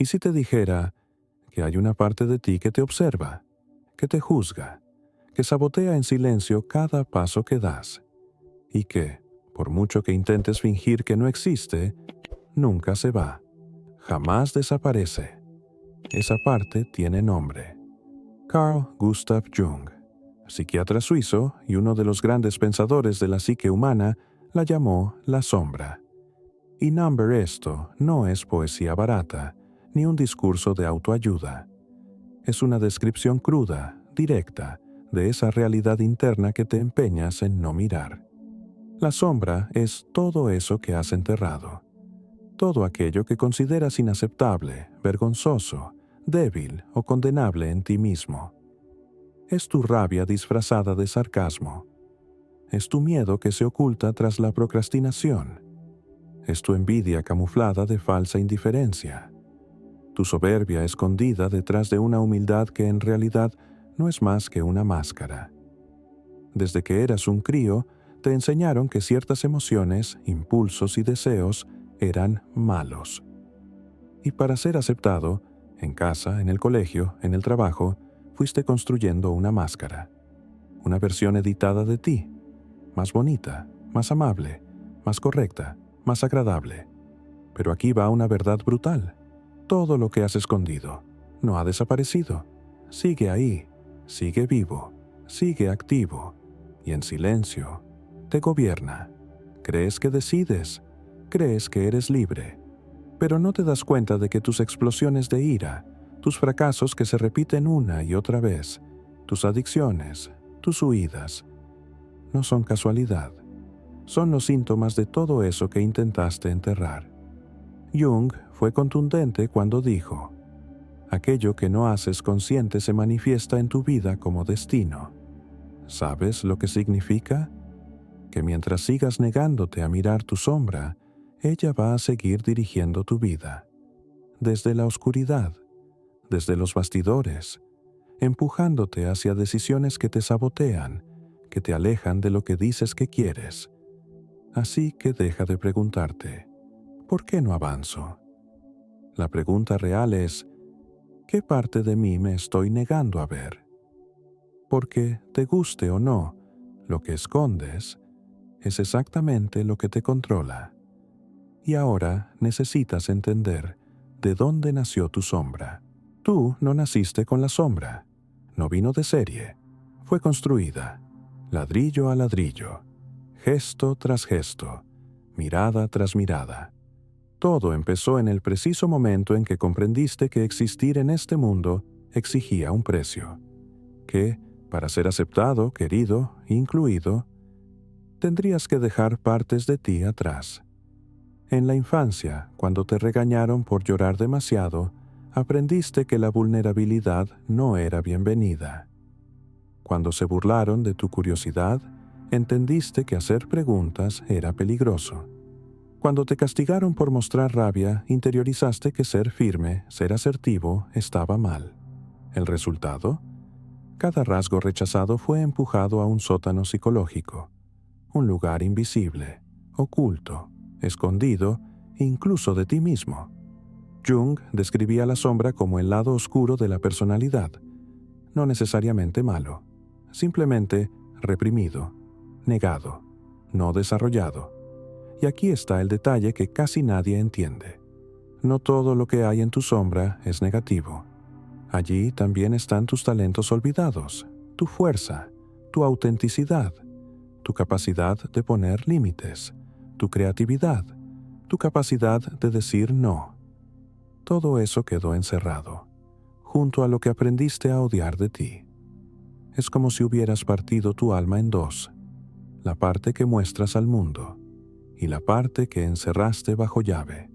¿Y si te dijera que hay una parte de ti que te observa, que te juzga, que sabotea en silencio cada paso que das, y que, por mucho que intentes fingir que no existe, nunca se va, jamás desaparece? Esa parte tiene nombre. Carl Gustav Jung, psiquiatra suizo y uno de los grandes pensadores de la psique humana, la llamó la sombra. Y Number esto no es poesía barata, ni un discurso de autoayuda. Es una descripción cruda, directa, de esa realidad interna que te empeñas en no mirar. La sombra es todo eso que has enterrado. Todo aquello que consideras inaceptable, vergonzoso, débil o condenable en ti mismo. Es tu rabia disfrazada de sarcasmo. Es tu miedo que se oculta tras la procrastinación. Es tu envidia camuflada de falsa indiferencia. Tu soberbia escondida detrás de una humildad que en realidad no es más que una máscara. Desde que eras un crío, te enseñaron que ciertas emociones, impulsos y deseos eran malos. Y para ser aceptado, en casa, en el colegio, en el trabajo, fuiste construyendo una máscara. Una versión editada de ti, más bonita, más amable, más correcta, más agradable. Pero aquí va una verdad brutal. Todo lo que has escondido no ha desaparecido. Sigue ahí, sigue vivo, sigue activo, y en silencio te gobierna. Crees que decides, crees que eres libre, pero no te das cuenta de que tus explosiones de ira, tus fracasos que se repiten una y otra vez, tus adicciones, tus huidas, no son casualidad. Son los síntomas de todo eso que intentaste enterrar. Jung fue contundente cuando dijo: aquello que no haces consciente se manifiesta en tu vida como destino. ¿Sabes lo que significa? Que mientras sigas negándote a mirar tu sombra, ella va a seguir dirigiendo tu vida. Desde la oscuridad, desde los bastidores, empujándote hacia decisiones que te sabotean, que te alejan de lo que dices que quieres. Así que deja de preguntarte, ¿por qué no avanzo? La pregunta real es, ¿qué parte de mí me estoy negando a ver? Porque, te guste o no, lo que escondes es exactamente lo que te controla. Y ahora necesitas entender de dónde nació tu sombra. Tú no naciste con la sombra, no vino de serie, fue construida, ladrillo a ladrillo, gesto tras gesto, mirada tras mirada. Todo empezó en el preciso momento en que comprendiste que existir en este mundo exigía un precio, que, para ser aceptado, querido, incluido, tendrías que dejar partes de ti atrás. En la infancia, cuando te regañaron por llorar demasiado, aprendiste que la vulnerabilidad no era bienvenida. Cuando se burlaron de tu curiosidad, entendiste que hacer preguntas era peligroso. Cuando te castigaron por mostrar rabia, interiorizaste que ser firme, ser asertivo, estaba mal. ¿El resultado? Cada rasgo rechazado fue empujado a un sótano psicológico, un lugar invisible, oculto, escondido, incluso de ti mismo. Jung describía la sombra como el lado oscuro de la personalidad, no necesariamente malo, simplemente reprimido, negado, no desarrollado. Y aquí está el detalle que casi nadie entiende. No todo lo que hay en tu sombra es negativo. Allí también están tus talentos olvidados, tu fuerza, tu autenticidad, tu capacidad de poner límites, tu creatividad, tu capacidad de decir no. Todo eso quedó encerrado, junto a lo que aprendiste a odiar de ti. Es como si hubieras partido tu alma en dos, la parte que muestras al mundo y la parte que encerraste bajo llave.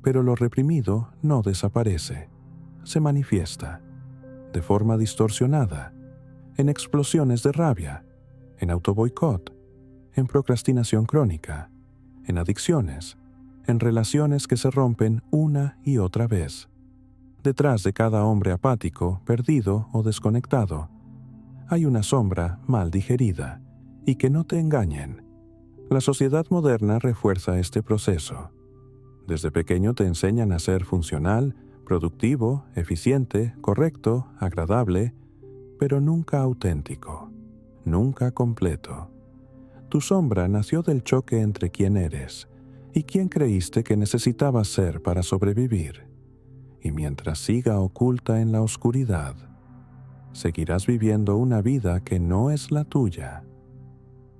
Pero lo reprimido no desaparece, se manifiesta, de forma distorsionada, en explosiones de rabia, en autoboicot, en procrastinación crónica, en adicciones, en relaciones que se rompen una y otra vez. Detrás de cada hombre apático, perdido o desconectado, hay una sombra mal digerida, y que no te engañen. La sociedad moderna refuerza este proceso. Desde pequeño te enseñan a ser funcional, Productivo, eficiente, correcto, agradable, pero nunca auténtico, nunca completo. Tu sombra nació del choque entre quién eres y quién creíste que necesitabas ser para sobrevivir. Y mientras siga oculta en la oscuridad, seguirás viviendo una vida que no es la tuya.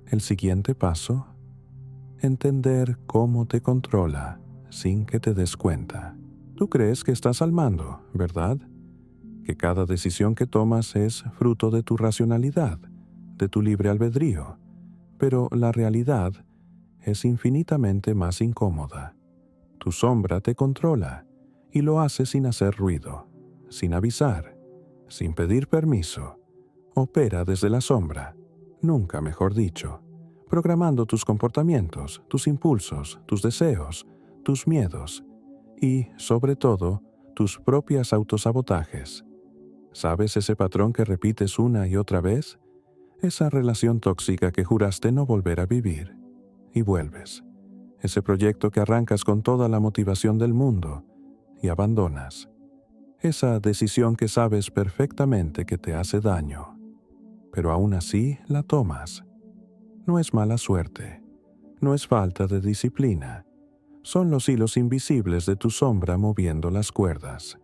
El siguiente paso: entender cómo te controla sin que te des cuenta. Tú crees que estás al mando, ¿verdad? Que cada decisión que tomas es fruto de tu racionalidad, de tu libre albedrío. Pero la realidad es infinitamente más incómoda. Tu sombra te controla y lo hace sin hacer ruido, sin avisar, sin pedir permiso. Opera desde la sombra, nunca mejor dicho, programando tus comportamientos, tus impulsos, tus deseos, tus miedos y, sobre todo, tus propias autosabotajes. ¿Sabes ese patrón que repites una y otra vez? Esa relación tóxica que juraste no volver a vivir, y vuelves. Ese proyecto que arrancas con toda la motivación del mundo y abandonas. Esa decisión que sabes perfectamente que te hace daño, pero aún así la tomas. No es mala suerte, no es falta de disciplina. Son los hilos invisibles de tu sombra moviendo las cuerdas.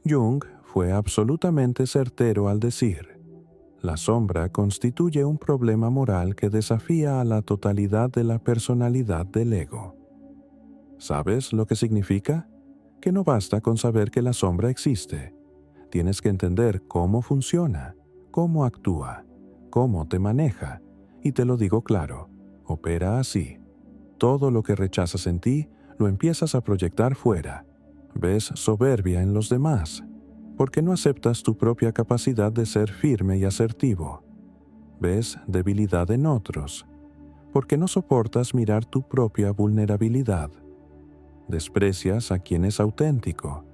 Jung fue absolutamente certero al decir: la sombra constituye un problema moral que desafía a la totalidad de la personalidad del ego. ¿Sabes lo que significa? Que no basta con saber que la sombra existe. Tienes que entender cómo funciona, cómo actúa, cómo te maneja. Y te lo digo claro, opera así. Todo lo que rechazas en ti, lo empiezas a proyectar fuera. Ves soberbia en los demás, porque no aceptas tu propia capacidad de ser firme y asertivo. Ves debilidad en otros, porque no soportas mirar tu propia vulnerabilidad. Desprecias a quien es auténtico,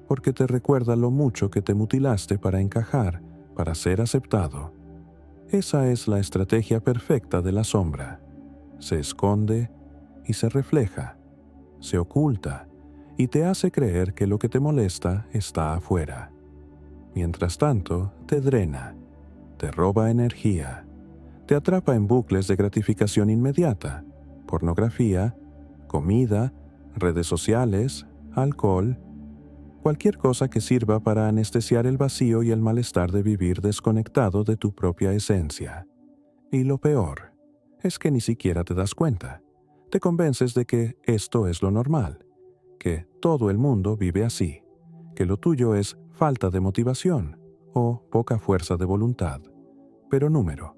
porque te recuerda lo mucho que te mutilaste para encajar, para ser aceptado. Esa es la estrategia perfecta de la sombra. Se esconde y se refleja, se oculta y te hace creer que lo que te molesta está afuera. Mientras tanto, te drena, te roba energía, te atrapa en bucles de gratificación inmediata, pornografía, comida, redes sociales, alcohol, cualquier cosa que sirva para anestesiar el vacío y el malestar de vivir desconectado de tu propia esencia. Y lo peor es que ni siquiera te das cuenta. Te convences de que esto es lo normal, que todo el mundo vive así, que lo tuyo es falta de motivación o poca fuerza de voluntad. Pero número,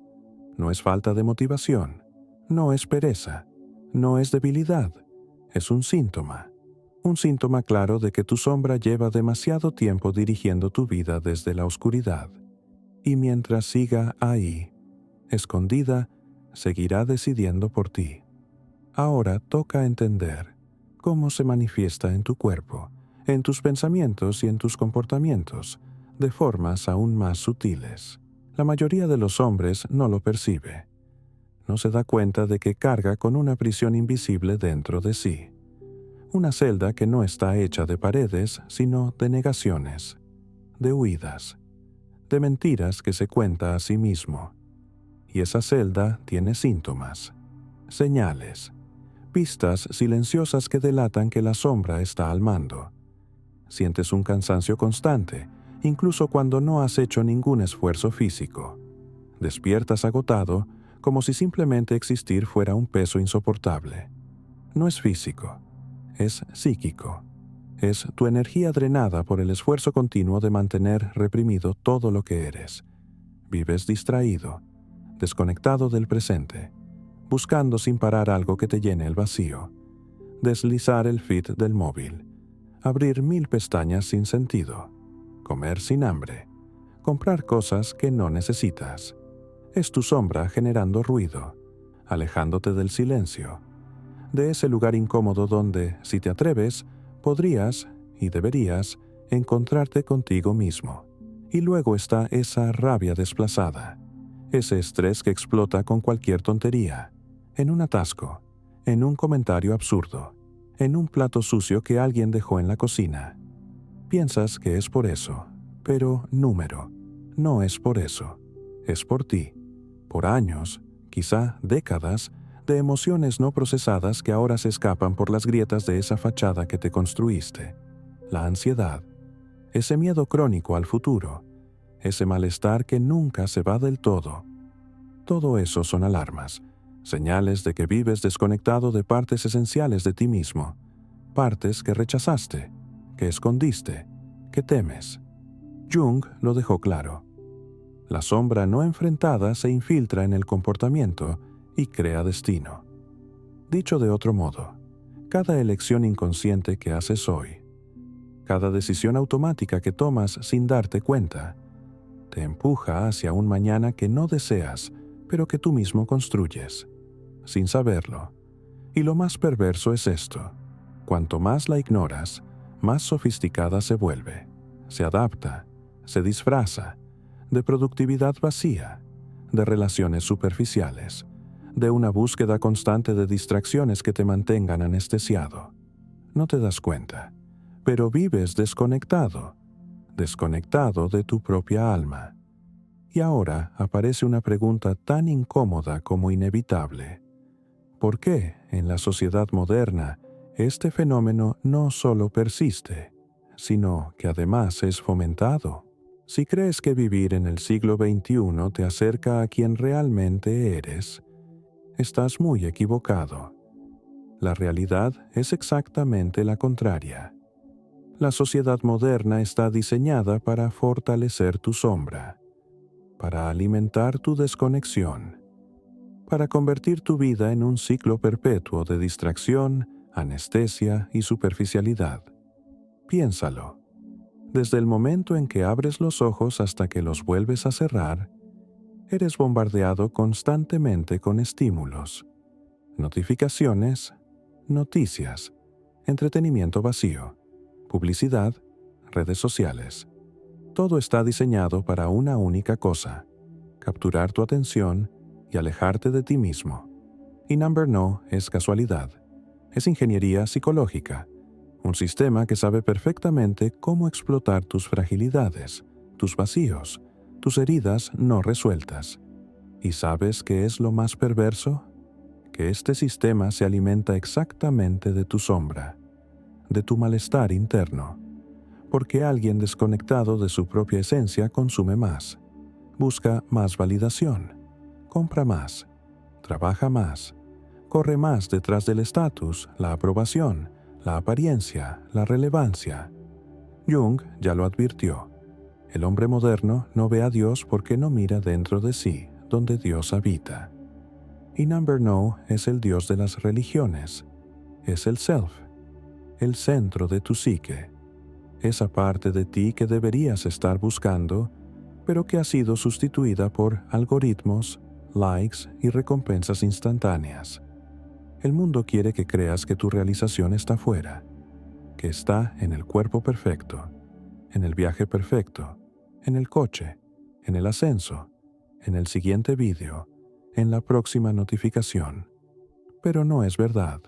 no es falta de motivación, no es pereza, no es debilidad, es un síntoma claro de que tu sombra lleva demasiado tiempo dirigiendo tu vida desde la oscuridad. Y mientras siga ahí, escondida, seguirá decidiendo por ti. Ahora toca entender cómo se manifiesta en tu cuerpo, en tus pensamientos y en tus comportamientos, de formas aún más sutiles. La mayoría de los hombres no lo percibe. No se da cuenta de que carga con una prisión invisible dentro de sí. Una celda que no está hecha de paredes, sino de negaciones, de huidas, de mentiras que se cuenta a sí mismo. Y esa celda tiene síntomas, señales, pistas silenciosas que delatan que la sombra está al mando. Sientes un cansancio constante, incluso cuando no has hecho ningún esfuerzo físico. Despiertas agotado, como si simplemente existir fuera un peso insoportable. No es físico, es psíquico. Es tu energía drenada por el esfuerzo continuo de mantener reprimido todo lo que eres. Vives distraído, desconectado del presente, buscando sin parar algo que te llene el vacío. Deslizar el feed del móvil, abrir 1000 pestañas sin sentido, comer sin hambre, comprar cosas que no necesitas. Es tu sombra generando ruido, alejándote del silencio, de ese lugar incómodo donde, si te atreves, podrías y deberías encontrarte contigo mismo. Y luego está esa rabia desplazada, ese estrés que explota con cualquier tontería, en un atasco, en un comentario absurdo, en un plato sucio que alguien dejó en la cocina. Piensas que es por eso, pero número, no es por eso, es por ti, por años, quizá décadas, de emociones no procesadas que ahora se escapan por las grietas de esa fachada que te construiste. La ansiedad, ese miedo crónico al futuro, ese malestar que nunca se va del todo. Todo eso son alarmas, señales de que vives desconectado de partes esenciales de ti mismo, partes que rechazaste, que escondiste, que temes. Jung lo dejó claro. La sombra no enfrentada se infiltra en el comportamiento y crea destino. Dicho de otro modo, cada elección inconsciente que haces hoy, cada decisión automática que tomas sin darte cuenta, te empuja hacia un mañana que no deseas, pero que tú mismo construyes, sin saberlo. Y lo más perverso es esto: cuanto más la ignoras, más sofisticada se vuelve, se adapta, se disfraza, de productividad vacía, de relaciones superficiales, de una búsqueda constante de distracciones que te mantengan anestesiado. No te das cuenta, pero vives desconectado de tu propia alma. Y ahora aparece una pregunta tan incómoda como inevitable. ¿Por qué, en la sociedad moderna, este fenómeno no solo persiste, sino que además es fomentado? Si crees que vivir en el siglo XXI te acerca a quien realmente eres, estás muy equivocado. La realidad es exactamente la contraria. La sociedad moderna está diseñada para fortalecer tu sombra, para alimentar tu desconexión, para convertir tu vida en un ciclo perpetuo de distracción, anestesia y superficialidad. Piénsalo. Desde el momento en que abres los ojos hasta que los vuelves a cerrar, eres bombardeado constantemente con estímulos, notificaciones, noticias, entretenimiento vacío, publicidad, redes sociales. Todo está diseñado para una única cosa: capturar tu atención y alejarte de ti mismo. Y Number No es casualidad, es ingeniería psicológica, un sistema que sabe perfectamente cómo explotar tus fragilidades, tus vacíos, tus heridas no resueltas. ¿Y sabes qué es lo más perverso? Que este sistema se alimenta exactamente de tu sombra, de tu malestar interno, porque alguien desconectado de su propia esencia consume más, busca más validación, compra más, trabaja más, corre más detrás del estatus, la aprobación, la apariencia, la relevancia. Jung ya lo advirtió. El hombre moderno no ve a Dios porque no mira dentro de sí, donde Dios habita. Y Number No es el Dios de las religiones. Es el Self, el centro de tu psique. Esa parte de ti que deberías estar buscando, pero que ha sido sustituida por algoritmos, likes y recompensas instantáneas. El mundo quiere que creas que tu realización está fuera, que está en el cuerpo perfecto, en el viaje perfecto, en el coche, en el ascenso, en el siguiente vídeo, en la próxima notificación. Pero no es verdad.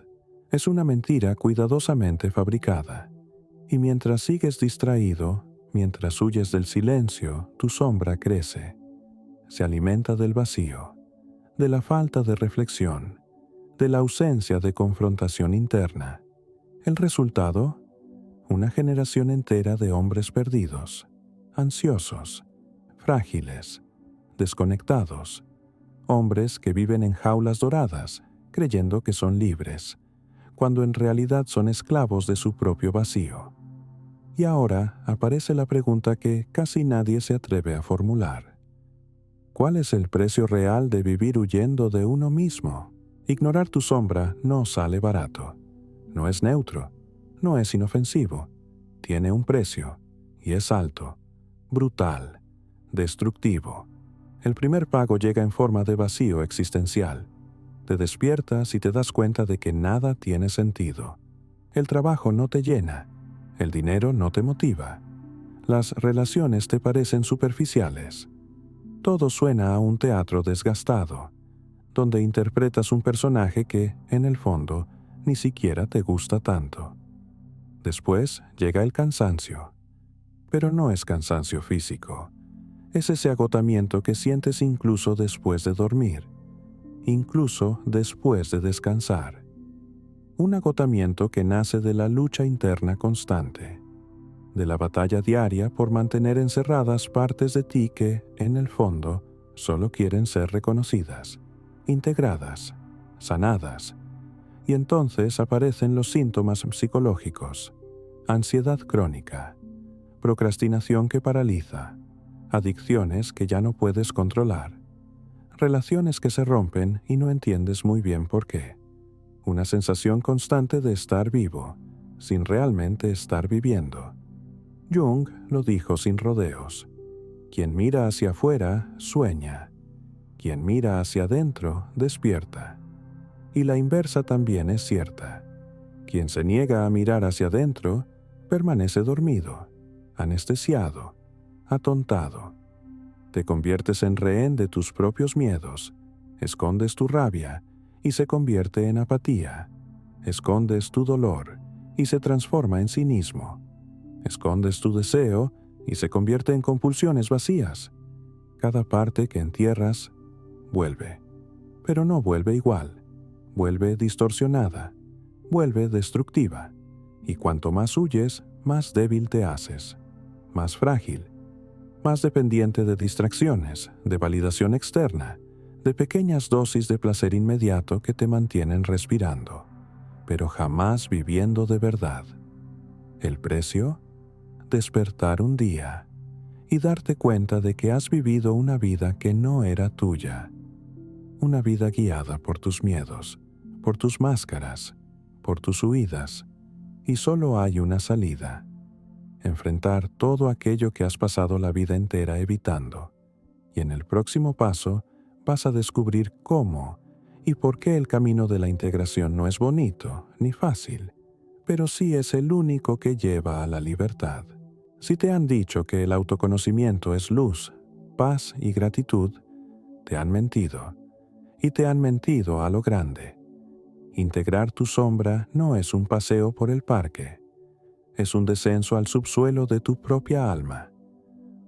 Es una mentira cuidadosamente fabricada. Y mientras sigues distraído, mientras huyes del silencio, tu sombra crece. Se alimenta del vacío, de la falta de reflexión, de la ausencia de confrontación interna. El resultado: una generación entera de hombres perdidos, ansiosos, frágiles, desconectados, hombres que viven en jaulas doradas, creyendo que son libres, cuando en realidad son esclavos de su propio vacío. Y ahora aparece la pregunta que casi nadie se atreve a formular. ¿Cuál es el precio real de vivir huyendo de uno mismo? Ignorar tu sombra no sale barato. No es neutro, no es inofensivo. Tiene un precio, y es alto, brutal, destructivo. El primer pago llega en forma de vacío existencial. Te despiertas y te das cuenta de que nada tiene sentido. El trabajo no te llena, el dinero no te motiva, las relaciones te parecen superficiales. Todo suena a un teatro desgastado, donde interpretas un personaje que, en el fondo, ni siquiera te gusta tanto. Después llega el cansancio, Pero no es cansancio físico. Es ese agotamiento que sientes incluso después de dormir, incluso después de descansar. Un agotamiento que nace de la lucha interna constante, de la batalla diaria por mantener encerradas partes de ti que, en el fondo, solo quieren ser reconocidas, integradas, sanadas. Y entonces aparecen los síntomas psicológicos: ansiedad crónica, procrastinación que paraliza, adicciones que ya no puedes controlar, relaciones que se rompen y no entiendes muy bien por qué, una sensación constante de estar vivo, sin realmente estar viviendo. Jung lo dijo sin rodeos: quien mira hacia afuera, sueña; quien mira hacia adentro, despierta. Y la inversa también es cierta. Quien se niega a mirar hacia adentro, permanece dormido, anestesiado, atontado. Te conviertes en rehén de tus propios miedos, escondes tu rabia y se convierte en apatía, escondes tu dolor y se transforma en cinismo, escondes tu deseo y se convierte en compulsiones vacías. Cada parte que entierras vuelve, pero no vuelve igual, vuelve distorsionada, vuelve destructiva, y cuanto más huyes, más débil te haces, más frágil, más dependiente de distracciones, de validación externa, de pequeñas dosis de placer inmediato que te mantienen respirando, pero jamás viviendo de verdad. ¿El precio? Despertar un día y darte cuenta de que has vivido una vida que no era tuya, una vida guiada por tus miedos, por tus máscaras, por tus huidas, y solo hay una salida: enfrentar todo aquello que has pasado la vida entera evitando. Y en el próximo paso vas a descubrir cómo y por qué el camino de la integración no es bonito ni fácil, pero sí es el único que lleva a la libertad. Si te han dicho que el autoconocimiento es luz, paz y gratitud, te han mentido, y te han mentido a lo grande. Integrar tu sombra no es un paseo por el parque, es un descenso al subsuelo de tu propia alma,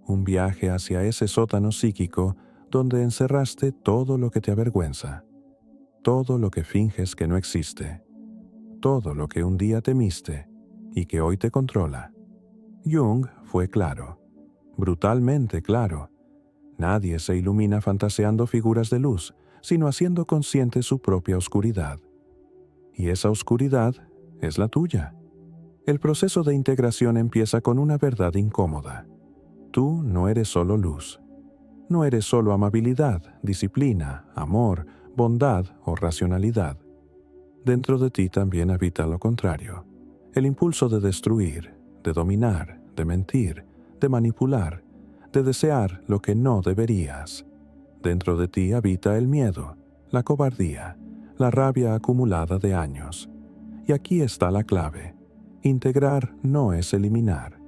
un viaje hacia ese sótano psíquico donde encerraste todo lo que te avergüenza, todo lo que finges que no existe, todo lo que un día temiste y que hoy te controla. Jung fue claro, brutalmente claro. Nadie se ilumina fantaseando figuras de luz, sino haciendo consciente su propia oscuridad. Y esa oscuridad es la tuya. El proceso de integración empieza con una verdad incómoda. Tú no eres solo luz. No eres solo amabilidad, disciplina, amor, bondad o racionalidad. Dentro de ti también habita lo contrario: el impulso de destruir, de dominar, de mentir, de manipular, de desear lo que no deberías. Dentro de ti habita el miedo, la cobardía, la rabia acumulada de años. Y aquí está la clave: integrar no es eliminar,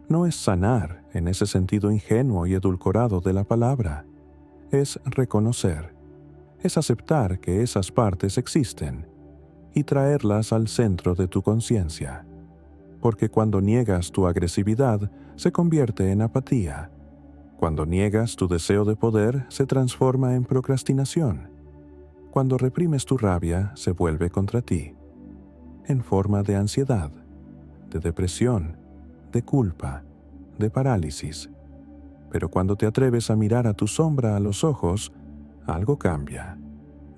no es sanar en ese sentido ingenuo y edulcorado de la palabra. Es reconocer, es aceptar que esas partes existen y traerlas al centro de tu conciencia. Porque cuando niegas tu agresividad, se convierte en apatía. Cuando niegas tu deseo de poder, se transforma en procrastinación. Cuando reprimes tu rabia, se vuelve contra ti, en forma de ansiedad, de depresión, de culpa, de parálisis. Pero cuando te atreves a mirar a tu sombra a los ojos, algo cambia.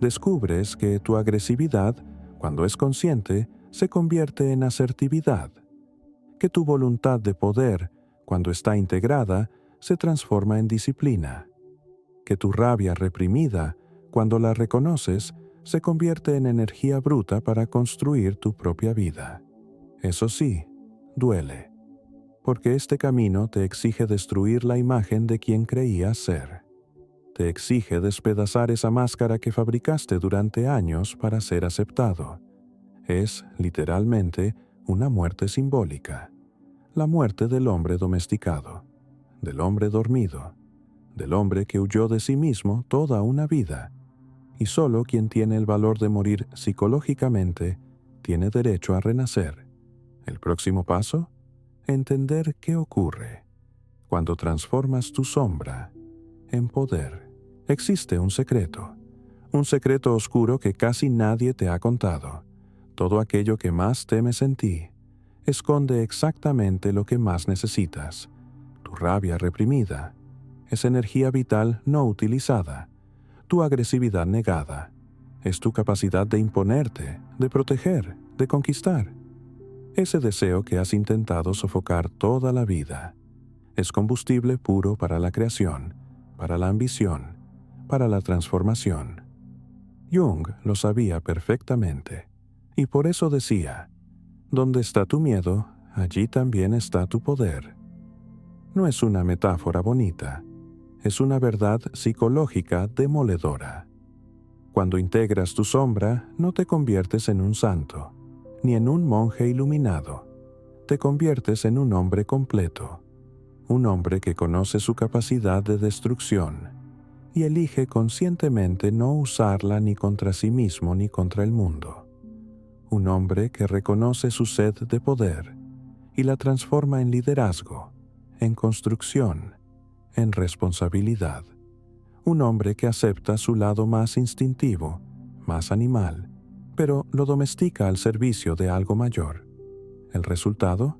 Descubres que tu agresividad, cuando es consciente, se convierte en asertividad, que tu voluntad de poder, cuando está integrada, se transforma en disciplina, que tu rabia reprimida, cuando la reconoces, se convierte en energía bruta para construir tu propia vida. Eso sí, duele, porque este camino te exige destruir la imagen de quien creías ser. Te exige despedazar esa máscara que fabricaste durante años para ser aceptado. Es, literalmente, una muerte simbólica. La muerte del hombre domesticado, del hombre dormido, del hombre que huyó de sí mismo toda una vida. Y solo quien tiene el valor de morir psicológicamente tiene derecho a renacer. El próximo paso: entender qué ocurre, Cuando transformas tu sombra en poder, existe un secreto oscuro que casi nadie te ha contado. Todo aquello que más temes en ti esconde exactamente lo que más necesitas. Tu rabia reprimida, esa energía vital no utilizada, tu agresividad negada, es tu capacidad de imponerte, de proteger, de conquistar. Ese deseo que has intentado sofocar toda la vida es combustible puro para la creación, para la ambición, para la transformación. Jung lo sabía perfectamente, y por eso decía, donde está tu miedo, allí también está tu poder. No es una metáfora bonita, es una verdad psicológica demoledora. Cuando integras tu sombra, no te conviertes en un santo, ni en un monje iluminado. Te conviertes en un hombre completo, un hombre que conoce su capacidad de destrucción y elige conscientemente no usarla ni contra sí mismo ni contra el mundo. Un hombre que reconoce su sed de poder y la transforma en liderazgo, en construcción, en responsabilidad. Un hombre que acepta su lado más instintivo, más animal, pero lo domestica al servicio de algo mayor. ¿El resultado?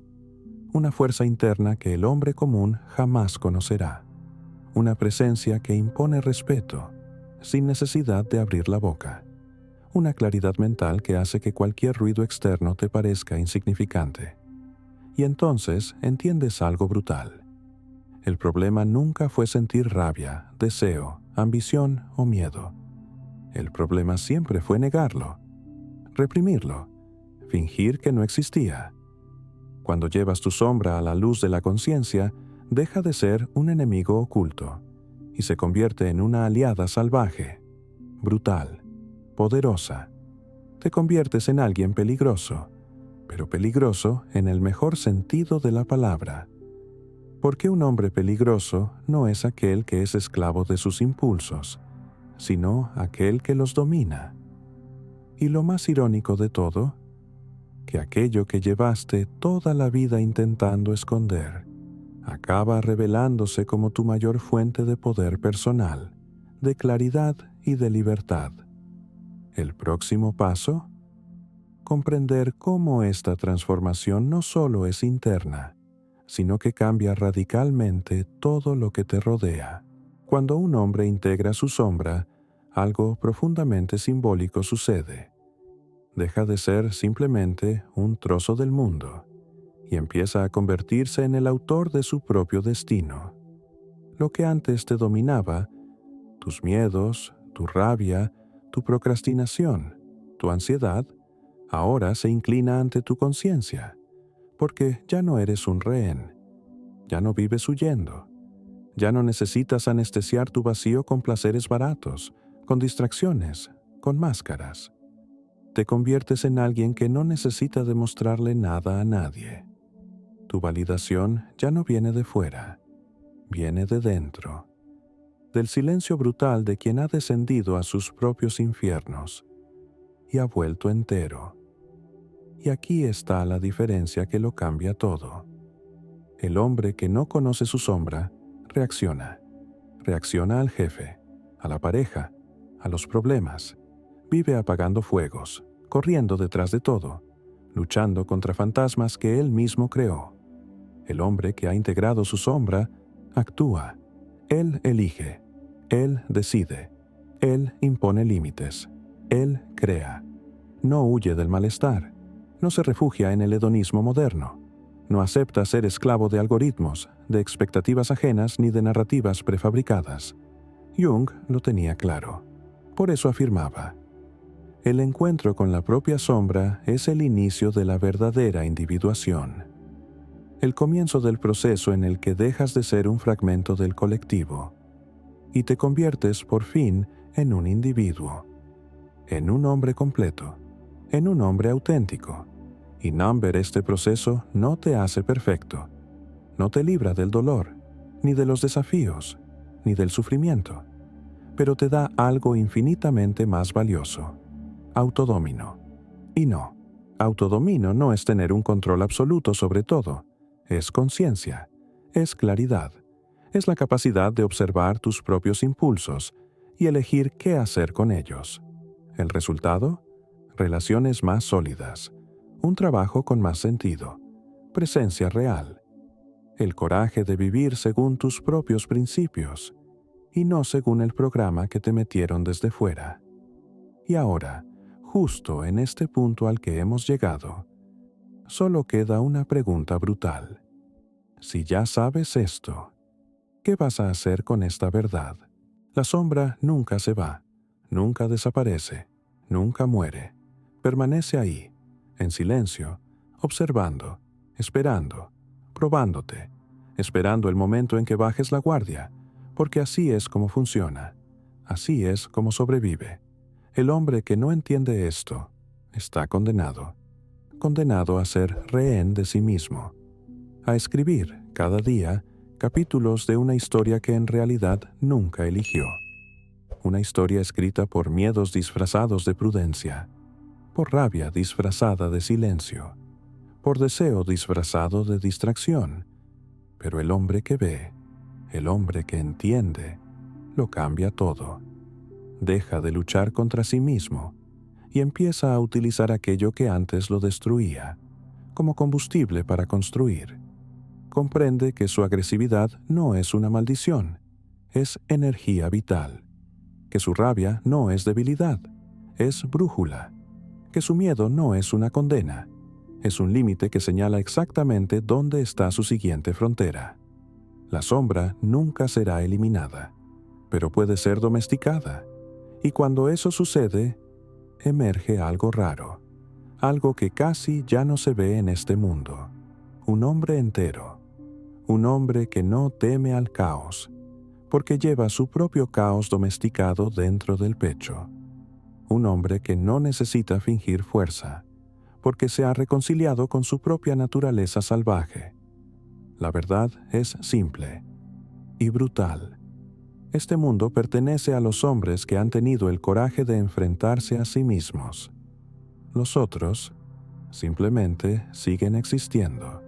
Una fuerza interna que el hombre común jamás conocerá. Una presencia que impone respeto, sin necesidad de abrir la boca. Una claridad mental que hace que cualquier ruido externo te parezca insignificante. Y entonces entiendes algo brutal. El problema nunca fue sentir rabia, deseo, ambición o miedo. El problema siempre fue negarlo, reprimirlo, fingir que no existía. Cuando llevas tu sombra a la luz de la conciencia, deja de ser un enemigo oculto y se convierte en una aliada salvaje, brutal, poderosa. Te conviertes en alguien peligroso, pero peligroso en el mejor sentido de la palabra. Porque un hombre peligroso no es aquel que es esclavo de sus impulsos, sino aquel que los domina. Y lo más irónico de todo, que aquello que llevaste toda la vida intentando esconder, acaba revelándose como tu mayor fuente de poder personal, de claridad y de libertad. El próximo paso, comprender cómo esta transformación no solo es interna, sino que cambia radicalmente todo lo que te rodea. Cuando un hombre integra su sombra, algo profundamente simbólico sucede. Deja de ser simplemente un trozo del mundo y empieza a convertirse en el autor de su propio destino. Lo que antes te dominaba, tus miedos, tu rabia, tu procrastinación, tu ansiedad, ahora se inclina ante tu conciencia, porque ya no eres un rehén, ya no vives huyendo, ya no necesitas anestesiar tu vacío con placeres baratos, con distracciones, con máscaras. Te conviertes en alguien que no necesita demostrarle nada a nadie. Tu validación ya no viene de fuera, viene de dentro, del silencio brutal de quien ha descendido a sus propios infiernos y ha vuelto entero. Y aquí está la diferencia que lo cambia todo. El hombre que no conoce su sombra reacciona. Reacciona al jefe, a la pareja, a los problemas. Vive apagando fuegos, corriendo detrás de todo, luchando contra fantasmas que él mismo creó. El hombre que ha integrado su sombra actúa. Él elige. Él decide. Él impone límites. Él crea. No huye del malestar. No se refugia en el hedonismo moderno. No acepta ser esclavo de algoritmos, de expectativas ajenas ni de narrativas prefabricadas. Jung lo tenía claro. Por eso afirmaba: el encuentro con la propia sombra es el inicio de la verdadera individuación. El comienzo del proceso en el que dejas de ser un fragmento del colectivo y te conviertes por fin en un individuo, en un hombre completo, en un hombre auténtico. Y number este proceso no te hace perfecto, no te libra del dolor, ni de los desafíos, ni del sufrimiento, pero te da algo infinitamente más valioso: autodomino. Y no, autodomino no es tener un control absoluto sobre todo, es conciencia, es claridad. Es la capacidad de observar tus propios impulsos y elegir qué hacer con ellos. El resultado: relaciones más sólidas, un trabajo con más sentido, presencia real, el coraje de vivir según tus propios principios y no según el programa que te metieron desde fuera. Y ahora, justo en este punto al que hemos llegado, solo queda una pregunta brutal. Si ya sabes esto, ¿qué vas a hacer con esta verdad? La sombra nunca se va, nunca desaparece, nunca muere. Permanece ahí, en silencio, observando, esperando, probándote, esperando el momento en que bajes la guardia, porque así es como funciona, así es como sobrevive. El hombre que no entiende esto está condenado, condenado a ser rehén de sí mismo, a escribir cada día capítulos de una historia que en realidad nunca eligió. Una historia escrita por miedos disfrazados de prudencia, por rabia disfrazada de silencio, por deseo disfrazado de distracción. Pero el hombre que ve, el hombre que entiende, lo cambia todo. Deja de luchar contra sí mismo y empieza a utilizar aquello que antes lo destruía, como combustible para construir. Comprende que su agresividad no es una maldición, es energía vital, que su rabia no es debilidad, es brújula, que su miedo no es una condena, es un límite que señala exactamente dónde está su siguiente frontera. La sombra nunca será eliminada, pero puede ser domesticada, y cuando eso sucede, emerge algo raro, algo que casi ya no se ve en este mundo, un hombre entero, un hombre que no teme al caos, porque lleva su propio caos domesticado dentro del pecho. Un hombre que no necesita fingir fuerza, porque se ha reconciliado con su propia naturaleza salvaje. La verdad es simple y brutal. Este mundo pertenece a los hombres que han tenido el coraje de enfrentarse a sí mismos. Los otros simplemente siguen existiendo,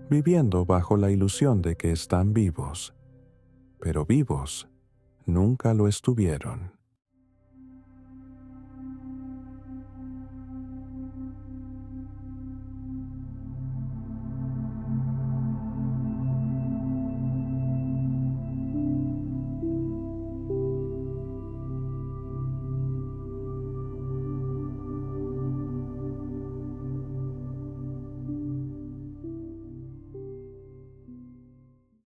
viviendo bajo la ilusión de que están vivos, pero vivos nunca lo estuvieron.